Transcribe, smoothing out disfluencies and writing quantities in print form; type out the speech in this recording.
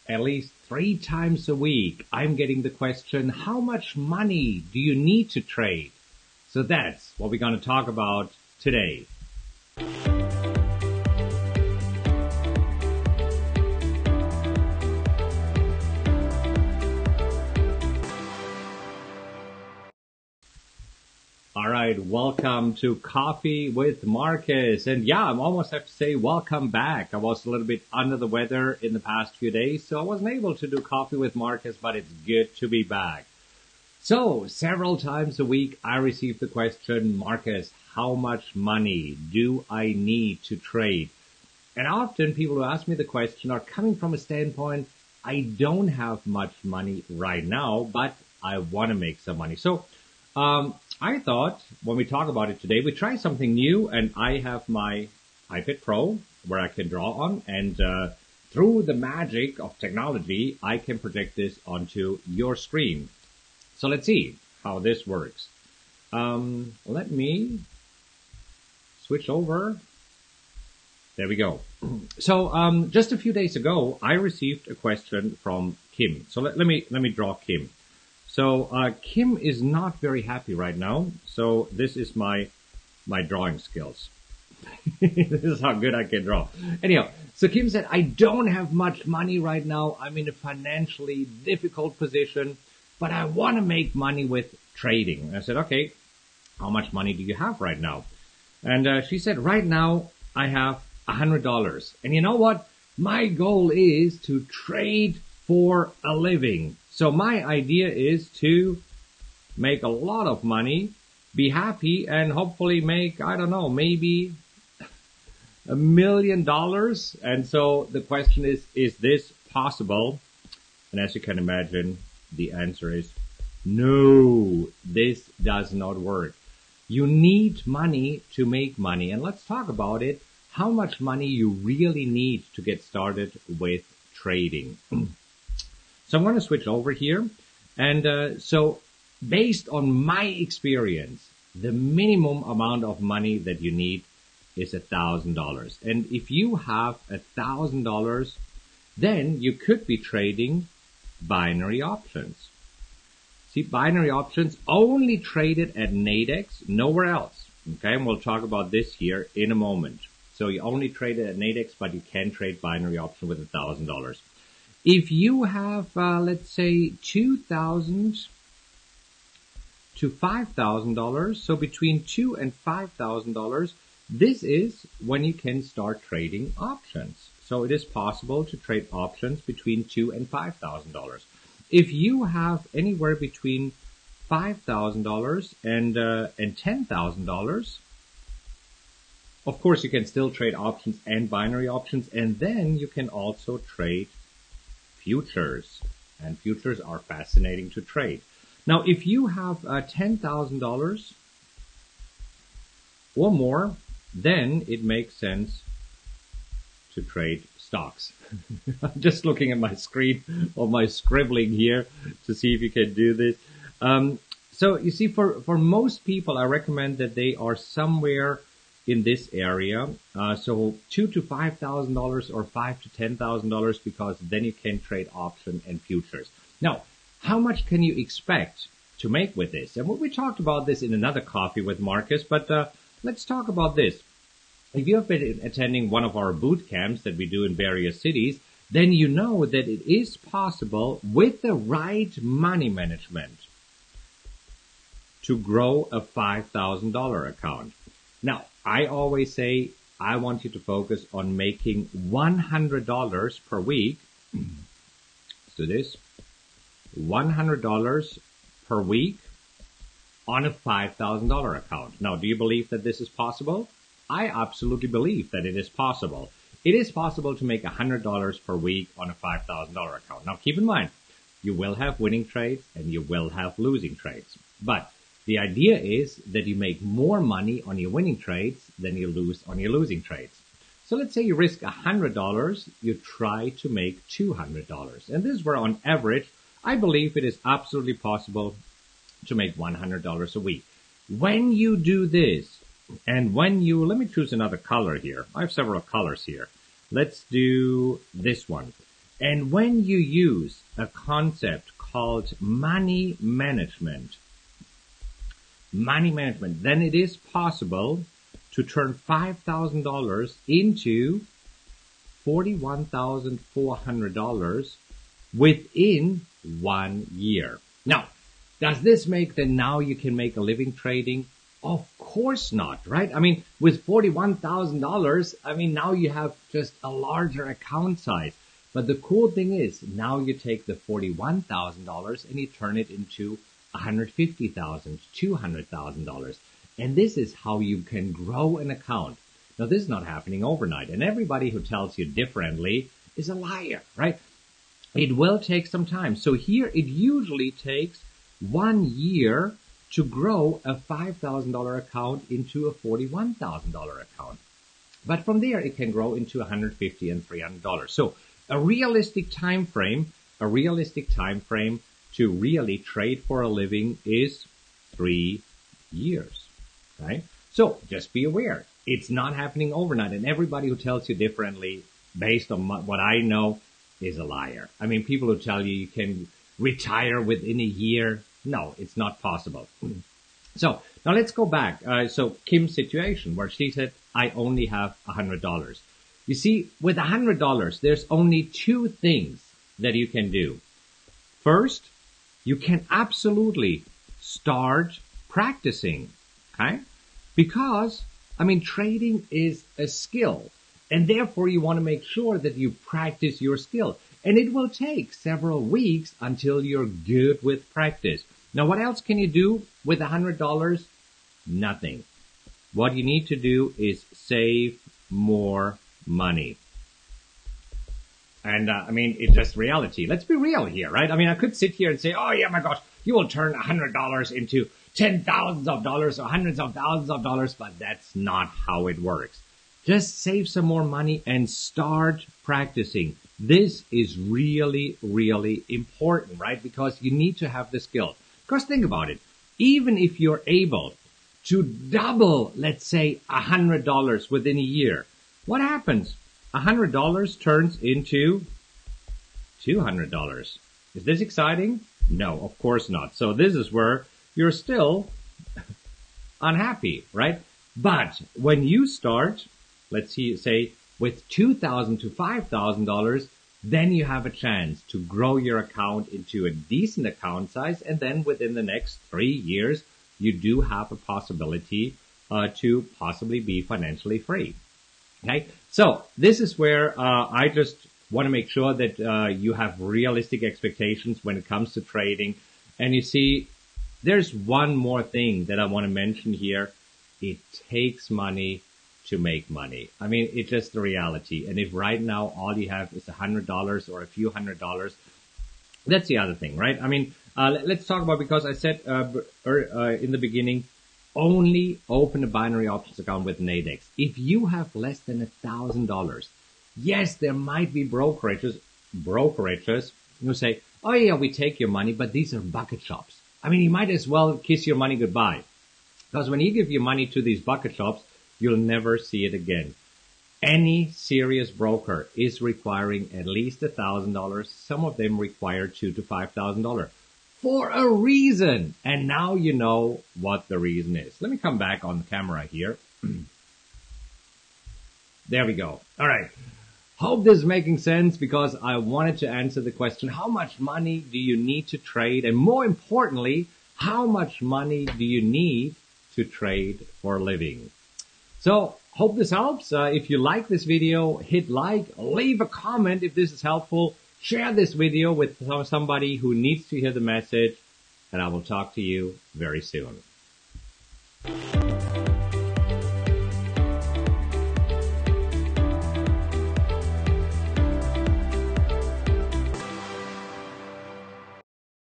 At least 3 times a week, I'm getting the question, how much money do you need to trade? So that's what we're going to talk about today. All right, welcome to Coffee with Markus. And yeah, I almost have to say welcome back. I was a little bit under the weather in the past few days, so I wasn't able to do Coffee with Markus, but it's good to be back. So, several times a week, I receive the question, Markus, how much money do I need to trade? And often people who ask me the question are coming from a standpoint, I don't have much money right now, but I want to make some money. So, I thought when we talk about it today, we try something new, and I have my iPad Pro where I can draw on, and through the magic of technology, I can project this onto your screen. So let's see how this works. Let me switch over. There we go. So just a few days ago, I received a question from Kim. So let me draw Kim. So Kim is not very happy right now. So this is my drawing skills. This is how good I can draw. Anyhow, so Kim said, I don't have much money right now. I'm in a financially difficult position, but I want to make money with trading. And I said, okay, how much money do you have right now? And she said, right now I have $100. And you know what? My goal is to trade for a living. So my idea is to make a lot of money, be happy, and hopefully make, I don't know, maybe $1 million. And so the question is this possible? And as you can imagine, the answer is no, this does not work. You need money to make money. And let's talk about it, how much money you really need to get started with trading. So I'm going to switch over here. And so based on my experience, the minimum amount of money that you need is $1,000. And if you have $1,000, then you could be trading binary options. See, binary options only traded at Nadex, nowhere else. Okay, and we'll talk about this here in a moment. So you only trade it at Nadex, but you can trade binary option with $1,000. If you have, let's say, $2,000 to $5,000, so between $2,000 and $5,000, this is when you can start trading options. So it is possible to trade options between $2,000 and $5,000. If you have anywhere between $5,000 and $10,000, of course you can still trade options and binary options, and then you can also trade futures, and futures are fascinating to trade. Now, if you have $10,000 or more, then it makes sense to trade stocks. I'm just looking at my screen or my scribbling here to see if you can do this. So you see, for most people, I recommend that they are somewhere in this area. So $2,000 to $5,000 or $5,000 to $10,000, because then you can trade option and futures. Now, how much can you expect to make with this? And we talked about this in another Coffee with Markus, but let's talk about this. If you have been attending one of our boot camps that we do in various cities, then you know that it is possible with the right money management to grow a $5,000 account. Now, I always say I want you to focus on making $100 per week. Let's do this. $100 per week on a $5,000 account. Now, do you believe that this is possible? I absolutely believe that it is possible. It is possible to make $100 per week on a $5,000 account. Now, keep in mind, you will have winning trades and you will have losing trades. But the idea is that you make more money on your winning trades than you lose on your losing trades. So let's say you risk $100, you try to make $200. And this is where on average, I believe it is absolutely possible to make $100 a week. When you do this, and when you, let me choose another color here. I have several colors here. Let's do this one. And when you use a concept called money management, then it is possible to turn $5,000 into $41,400 within 1 year. Now, does this make that now you can make a living trading? Of course not, right? I mean, with $41,000, now you have just a larger account size. But the cool thing is, now you take the $41,000 and you turn it into $150,000, $200,000. And this is how you can grow an account. Now, this is not happening overnight. And everybody who tells you differently is a liar, right? It will take some time. So here it usually takes 1 year to grow a $5,000 account into a $41,000 account. But from there, it can grow into $150 and $300. So a realistic time frame to really trade for a living is 3 years, right? So just be aware. It's not happening overnight. And everybody who tells you differently, based on what I know, is a liar. I mean, people who tell you can retire within a year. No, it's not possible. So now let's go back. So Kim's situation where she said, I only have $100. You see, with $100, there's only two things that you can do. First, you can absolutely start practicing, okay? Because, trading is a skill. And therefore, you want to make sure that you practice your skill. And it will take several weeks until you're good with practice. Now, what else can you do with $100? Nothing. What you need to do is save more money. And, it's just reality. Let's be real here, right? I could sit here and say, oh, yeah, my gosh, you will turn $100 into $10,000s of dollars or hundreds of thousands of dollars, but that's not how it works. Just save some more money and start practicing. This is really, really important, right? Because you need to have the skill. Because think about it. Even if you're able to double, let's say, $100 within a year, what happens? $100 turns into $200. Is this exciting? No, of course not. So this is where you're still unhappy, right? But when you start, let's say with $2,000 to $5,000, then you have a chance to grow your account into a decent account size. And then within the next 3 years, you do have a possibility to possibly be financially free. Okay. So this is where I just want to make sure that you have realistic expectations when it comes to trading. And you see, there's one more thing that I want to mention here. It takes money to make money. It's just the reality. And if right now all you have is $100 or a few $100, that's the other thing, right? Let's talk about, because I said in the beginning, only open a binary options account with Nadex. If you have less than $1,000, yes, there might be brokerages who say, oh yeah, we take your money, but these are bucket shops. You might as well kiss your money goodbye. Because when you give your money to these bucket shops, you'll never see it again. Any serious broker is requiring at least $1,000. Some of them require $2,000 to $5,000 for a reason. And now you know what the reason is. Let me come back on the camera here. There we go. All right. Hope this is making sense, because I wanted to answer the question, how much money do you need to trade? And more importantly, how much money do you need to trade for a living? So, hope this helps. If you like this video, hit like, leave a comment if this is helpful, share this video with somebody who needs to hear the message, and I will talk to you very soon.